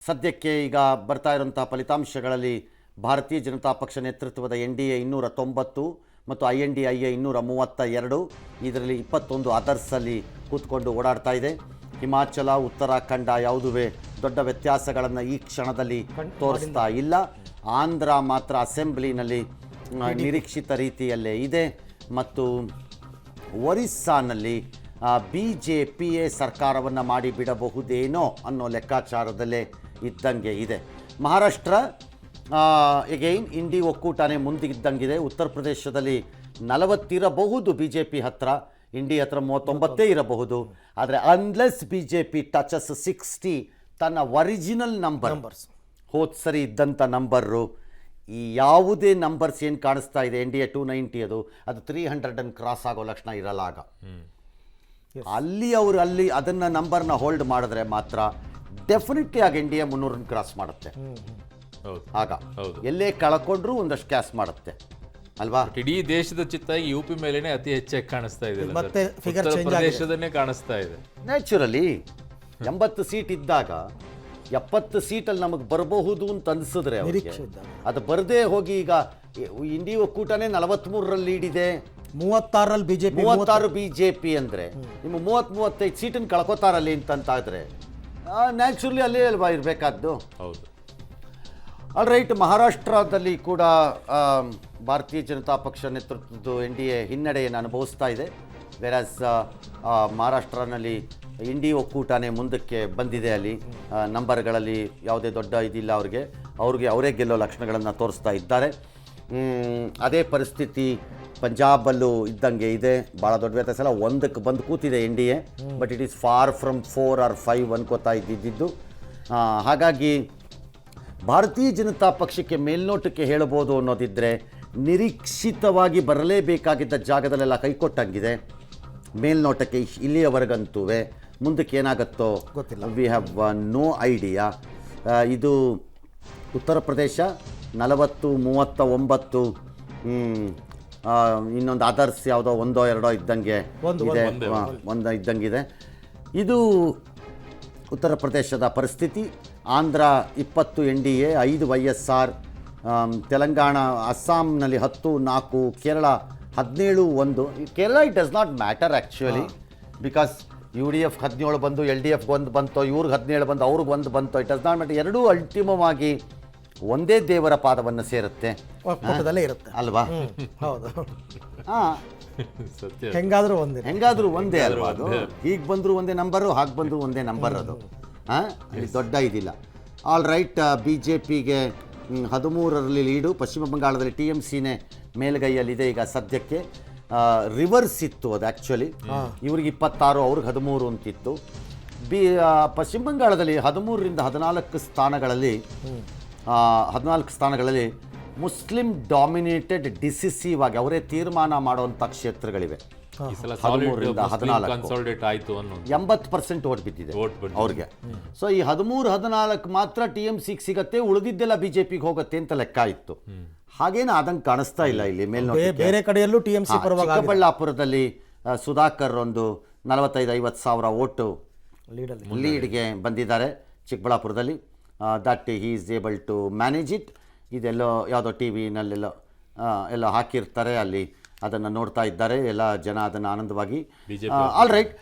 ಸದ್ಯಕ್ಕೆ ಈಗ ಬರ್ತಾ ಇರುವಂತಹ ಫಲಿತಾಂಶಗಳಲ್ಲಿ ಭಾರತೀಯ ಜನತಾ ಪಕ್ಷ ನೇತೃತ್ವದ NDA 290 ಮತ್ತು INDIA 232, ಇದರಲ್ಲಿ 21 ಅದರ್ಸಲ್ಲಿ ಕೂತ್ಕೊಂಡು ಓಡಾಡ್ತಾ ಇದೆ. ಹಿಮಾಚಲ, ಉತ್ತರಾಖಂಡ ಯಾವುದುವೇ ದೊಡ್ಡ ವ್ಯತ್ಯಾಸಗಳನ್ನು ಈ ಕ್ಷಣದಲ್ಲಿ ತೋರಿಸ್ತಾ ಇಲ್ಲ. ಆಂಧ್ರ ಮಾತ್ರ ಅಸೆಂಬ್ಲಿನಲ್ಲಿ ನಿರೀಕ್ಷಿತ ರೀತಿಯಲ್ಲೇ ಇದೆ ಮತ್ತು ಒರಿಸ್ಸಾನಲ್ಲಿ BJPಯೇ ಸರ್ಕಾರವನ್ನು ಮಾಡಿ ಬಿಡಬಹುದೇನೋ ಅನ್ನೋ ಲೆಕ್ಕಾಚಾರದಲ್ಲೇ ಇದ್ದಂಗೆ ಇದೆ. ಮಹಾರಾಷ್ಟ್ರ ಎಗೈನ್ ಇಂಡಿ ಒಕ್ಕೂಟನೇ ಮುಂದಿದ್ದಂಗಿದೆ. ಉತ್ತರ ಪ್ರದೇಶದಲ್ಲಿ 40 ಇರಬಹುದು BJP ಹತ್ರ, ಇಂಡಿ ಹತ್ರ 39 ಇರಬಹುದು. ಆದರೆ ಅನ್ಲೆಸ್ BJP ಟಚಸ್ 60 ತನ್ನ ಒರಿಜಿನಲ್ ನಂಬರ್ಸ್ ಹೋದ ಸರಿ ಇದ್ದಂಥ ನಂಬರು, ಈ ಯಾವುದೇ ನಂಬರ್ಸ್ ಏನು ಕಾಣಿಸ್ತಾ ಇದೆ NDA 290 ಅದು 300 ಕ್ರಾಸ್ ಆಗೋ ಲಕ್ಷಣ ಇರಲ್ಲ. ಆಗ ಅಲ್ಲಿ ಅದನ್ನು ನಂಬರ್ನ ಹೋಲ್ಡ್ ಮಾಡಿದ್ರೆ ಮಾತ್ರ ಡೆಫಿನೆಟ್ಲಿ ಆಗ NDA 300 ಕ್ರಾಸ್ ಮಾಡುತ್ತೆ. ಆಗ ಎಲ್ಲೇ ಕಳ್ಕೊಂಡ್ರೂ ಒಂದಷ್ಟು ಕ್ಯಾಸ್ ಮಾಡುತ್ತೆ ಅಲ್ವಾ. ಇಡೀ ದೇಶದ ಚಿತ್ತ UP ಮೇಲೇನೆ ಅತಿ ಹೆಚ್ಚಾಗಿ ಕಾಣಿಸ್ತಾ ಇದೆ, ಮತ್ತೆ ಫಿಗರ್ ಚೇಂಜ್ ಪ್ರದೇಶದನ್ನೇ ಕಾಣಿಸ್ತಾ ಇದೆ. ನ್ಯಾಚುರಲಿ 80 ಸೀಟ್ ಇದ್ದಾಗ 70 ಸೀಟಲ್ಲಿ ನಮಗೆ ಬರಬಹುದು ಅಂತ ಅನಿಸಿದ್ರೆ ಅದು ಬರದೇ ಹೋಗಿ ಈಗ ಇಂಡಿ ಒಕ್ಕೂಟನೇ 43ರಲ್ಲಿ ಲೀಡ್ ಇದೆ, 36ರಲ್ಲಿ BJP, 36 BJP ಅಂದರೆ ನಿಮ್ಮ 30-35 ಸೀಟನ್ನು ಕಳ್ಕೊತಾರಲ್ಲಿ ಅಂತಂತಾದ್ರೆ ನ್ಯಾಚುರಲಿ ಅಲ್ಲೇ ಅಲ್ವಾ ಇರಬೇಕಾದ್ದು. ಹೌದು. ಆಲ್ ರೈಟ್, ಮಹಾರಾಷ್ಟ್ರದಲ್ಲಿ ಕೂಡ ಭಾರತೀಯ ಜನತಾ ಪಕ್ಷ ನೇತೃತ್ವದ NDA ಹಿನ್ನಡೆಯನ್ನು ಅನುಭವಿಸ್ತಾ ಇದೆ. ವೆರಾಸ್ ಮಹಾರಾಷ್ಟ್ರನಲ್ಲಿ ಇಂಡಿ ಒಕ್ಕೂಟನೇ ಮುಂದಕ್ಕೆ ಬಂದಿದೆ. ಅಲ್ಲಿ ನಂಬರ್ಗಳಲ್ಲಿ ಯಾವುದೇ ದೊಡ್ಡ ಇದಿಲ್ಲ ಅವ್ರಿಗೆ ಅವರೇ ಗೆಲ್ಲೋ ಲಕ್ಷಣಗಳನ್ನು ತೋರಿಸ್ತಾ ಇದ್ದಾರೆ. ಅದೇ ಪರಿಸ್ಥಿತಿ ಪಂಜಾಬಲ್ಲೂ ಇದ್ದಂಗೆ ಇದೆ. ಭಾಳ ದೊಡ್ಡ ವ್ಯತ್ಯಾಸ ಎಲ್ಲ 1ಕ್ಕೆ ಬಂದು ಕೂತಿದೆ NDA, but it is for from 4 or 5 ಅನ್ಕೋತಾ ಇದ್ದಿದ್ದು. ಹಾಗಾಗಿ ಭಾರತೀಯ ಜನತಾ ಪಕ್ಷಕ್ಕೆ ಮೇಲ್ನೋಟಕ್ಕೆ ಹೇಳ್ಬೋದು ಅನ್ನೋದಿದ್ದರೆ ನಿರೀಕ್ಷಿತವಾಗಿ ಬರಲೇಬೇಕಾಗಿದ್ದ ಜಾಗದಲ್ಲೆಲ್ಲ ಕೈಕೊಟ್ಟಂಗಿದೆ ಮೇಲ್ನೋಟಕ್ಕೆ ಇಲ್ಲಿಯವರೆಗಂತೂ. ಮುಂದಕ್ಕೆ ಏನಾಗುತ್ತೋ ಗೊತ್ತಿಲ್ಲ, ವಿ ಹ್ಯಾವ್ ನೋ ಐಡಿಯಾ. ಇದು ಉತ್ತರ ಪ್ರದೇಶ 40-39, ಇನ್ನೊಂದು ಅದರ್ಸ್ ಯಾವುದೋ 1-2 ಇದ್ದಂಗೆ ಇದೆ, ಒಂದು ಇದ್ದಂಗಿದೆ. ಇದು ಉತ್ತರ ಪ್ರದೇಶದ ಪರಿಸ್ಥಿತಿ. ಆಂಧ್ರ 20 NDA, 5 YSR, ತೆಲಂಗಾಣ ಅಸ್ಸಾಂನಲ್ಲಿ 10-4, Kerala 17-1. Kerala it does not matter actually, because UDF 17 ಬಂದು, LDF 1 ಬಂತೋ, ಇವ್ರಿಗೆ 17 ಬಂದು, ಅವ್ರಿಗೆ 1 ಬಂತೋ, ಇಟ್ ಡಸ್ ನಾಟ್ ಮ್ಯಾಟರ್. ಎರಡೂ ಅಲ್ಟಿಮವಾಗಿ ಒಂದೇ ದೇವರ ಪಾದವನ್ನು ಸೇರುತ್ತೆ ಇರುತ್ತೆ ಅಲ್ವಾ. ಹೌದು, ಸತ್ಯ. ಹೆಂಗಾದ್ರೂ ಒಂದೇ ಅಲ್ವಾ. ಅದು ಹೀಗೆ ಬಂದರೂ ಒಂದೇ ನಂಬರು, ಹಾಗೆ ಬಂದರೂ ಒಂದೇ ನಂಬರ್. ಅದು ದೊಡ್ಡ ಇದಿಲ್ಲ. ಆಲ್ ರೈಟ್, BJPಗೆ 13ರಲ್ಲಿ ಲೀಡು. ಪಶ್ಚಿಮ ಬಂಗಾಳದಲ್ಲಿ TMCನೇ ಮೇಲ್ಗೈಯಲ್ಲಿದೆ ಈಗ ಸದ್ಯಕ್ಕೆ. ರಿವರ್ಸ್ ಇತ್ತು ಅದು ಆ್ಯಕ್ಚುಲಿ, ಇವ್ರಿಗೆ 26, ಅವ್ರಿಗೆ 13 ಅಂತಿತ್ತು. ಪಶ್ಚಿಮ ಬಂಗಾಳದಲ್ಲಿ 13ರಿಂದ 14 ಸ್ಥಾನಗಳಲ್ಲಿ ಮುಸ್ಲಿಂ ಡಾಮಿನೇಟೆಡ್ ಡಿಸಿಸಿವ್ ಆಗಿ ಅವರೇ ತೀರ್ಮಾನ ಮಾಡುವಂಥ ಕ್ಷೇತ್ರಗಳಿವೆ. 13ರಿಂದ 14 80% ಓಟ್ ಬಿದ್ದಿದೆ ಅವ್ರಿಗೆ. ಸೊ ಈ 13-14 ಮಾತ್ರ TMCಗೆ ಸಿಗತ್ತೆ, ಉಳಿದಿದ್ದೆಲ್ಲ BJPಗೆ ಹೋಗುತ್ತೆ ಅಂತ ಲೆಕ್ಕ ಇತ್ತು. ಹಾಗೇನು ಆದಂಗೆ ಕಾಣಿಸ್ತಾ ಇಲ್ಲ ಇಲ್ಲಿ ಮೇಲ್ನೋಟ. ಬೇರೆ ಕಡೆಯಲ್ಲೂ TMC ಪರವಾಗಿ ಚಿಕ್ಕಬಳ್ಳಾಪುರದಲ್ಲಿ ಸುಧಾಕರ್ ಒಂದು 45-50 ಸಾವಿರ ಓಟು ಲೀಡ್ಗೆ ಬಂದಿದ್ದಾರೆ ಚಿಕ್ಕಬಳ್ಳಾಪುರದಲ್ಲಿ. That he is able to manage it. ಇದೆಲ್ಲೋ ಯಾವುದೋ ಎಲ್ಲೋ ಹಾಕಿರ್ತಾರೆ, ಅಲ್ಲಿ ಅದನ್ನು ನೋಡ್ತಾ ಇದ್ದಾರೆ ಎಲ್ಲ ಜನ, ಅದನ್ನು ಆನಂದವಾಗಿ. All right.